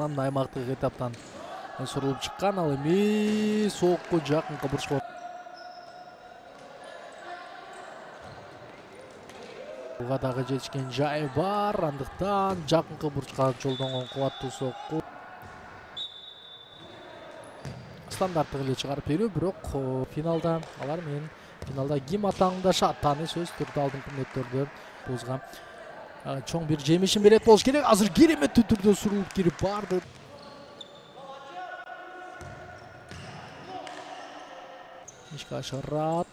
Казакстан аймактык этаптан сурулуп чыккан. Ал эми соокко жакынкы бурчка буга дагы жетишкен жайы бар. Андыктан жакынкы бурчка жолдонгон кубаттуу соокку стандарттык эле чыгарып берүү, бирок финалда алар менен финалда ким атаңдашат аны сөзсүз түрдө алдыңкы мүнөттөрдө бузган чоң бир жемишин берет болуш керек. Азыр кереметтүү түрдө сурулуп кирип барды. Ишке ашырат.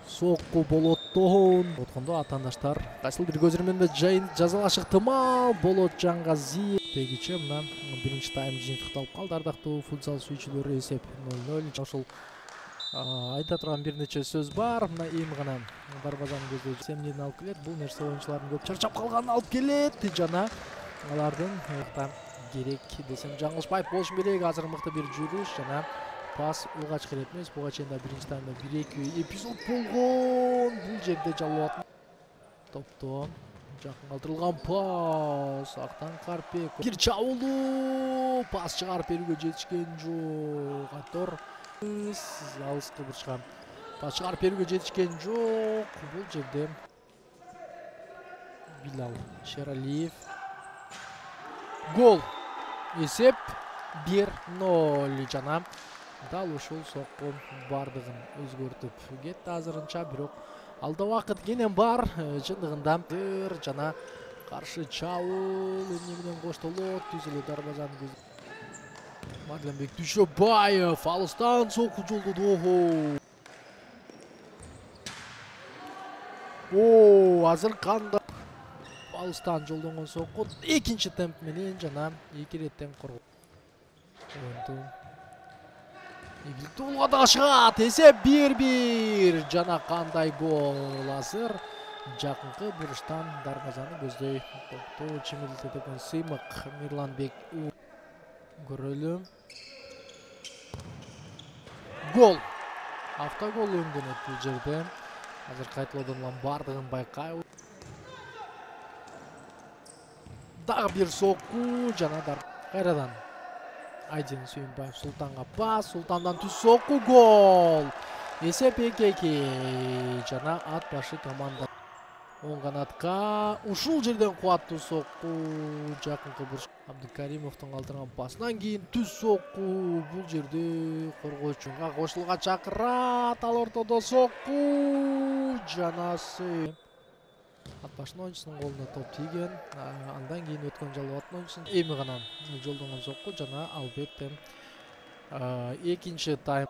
Соокку болоттон. Откондо атаандаштар кайсыл бир көзөрмөндө жазалашы ыктымал. Болот Жаңгазиев тегиче мына биринчи тайм жыйынтыкталып калды. Ардактуу футзал сүйүүчүлөрү, эсеп 0-0. Ошол айта турган бир нече сөз бар. Мына эми гана дарбазаны көздөй семнени алып келет. Бул нерсе оюнчулардын көп чарчап калганын алып келет жана алардын керек десем жаңылышпайт болушу керек. Азыр мыкты бир жүрүш жана пас ылгач керек эмес. Буга чейин да биринчи таймда 1-2 эпизод болгон. Бул жерде жалбат топтон жакын калтырылган пас. Актан Карпек бир чабуулуу пас чыгарып берүүгө жетишкен жок. Атор алыскы бурчка пас чыгарып берүүгө жетишкен жок. Бул жерде Билал Шералиев. Гол. Эсеп 1-0 жана дал ушул соокку бардыгын өзгөртүп кетти азырынча, бирок алда убакыт кенен бар. Чындыгында жана каршы чабуул эмне менен коштолот. Түзүлө дарбазаны көз Мадленбек Дүйшөбаев алыстан соокку жолдоду. Азыр кандай алыстан жолдонгон соокку экинчи темп менен жана 2 реттен коргоо. Ийгиликтүү голго да чыгат. Эсеп 1-1 жана кандай гол. Азыр жакынкы бурчтан дарбазаны көздөй топту чимилдеткен Сыймык Мирланбек көрөлү. Гол. Автогол өңдөнөт бул жерде. Азыр кайталоодон бардыгын байкайбыз. Дагы бир соокку жана кайрадан Айдин Сүйүнбаев Султанга пас. Султандан түз соокку, гол. Эсеп 2-2 жана ат башы команда оң канатка ушул жерден кубаттуу соокку. Жакынкы бурч Абдыкаримовдун калтырган пасынан кийин түз соокку. Бул жерде коргоочуга кошулууга чакырат. Ал ортодо соокку жана ат башынын оюнчусунун колуна топ тийген. Андан кийин өткөн жалбаттын оюнчусунун эми гана жолдонгон соокку жана албетте экинчи тайм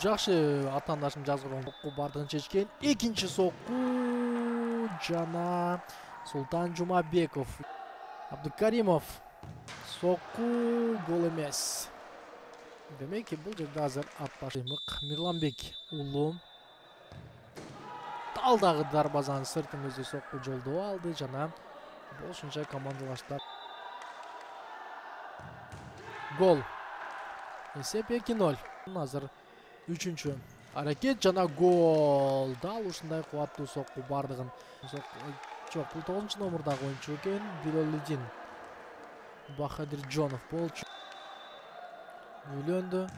жакшы атаандашым жазгырган соокку бардыгын чечкен. Экинчи соокку жана Султан Жумабеков. Абдыкаримов соокку, гол эмес. Демек бул жерде азыр ат башы Мирланбек уулу ал дагы дарбазанын сыртын өзү соокку жолдоп алды жана болушунча командалаштар. Гол. Эсеп 2-0. Азыр үчүнчү аракет жана гол. Дал ушундай кубаттуу соокку бардыгын жок, бул 9 номурдагы оюнчу экен. Билалидин Бахадиржонов болчу. Үйлөндү.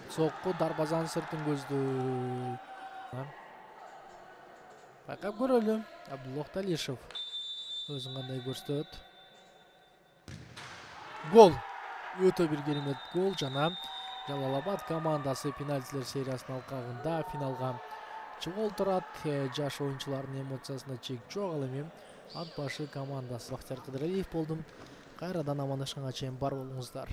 Соокку дарбазанын сыртын көздөй. Байкап көрөлү. Абдуллах Талишев өзүн кандай көрсөтөт. Гол. Өтө бир керемет гол жана Жалал-Абад командасы пенальтилер сериясынын алкагында финалга чыгып турат. Жаш оюнчулардын эмоциясына чек жок. Ал эми ат башы командасы. Бактияр Кыдыралиев болдум. Кайрадан амандашканга чейин бар болуңуздар.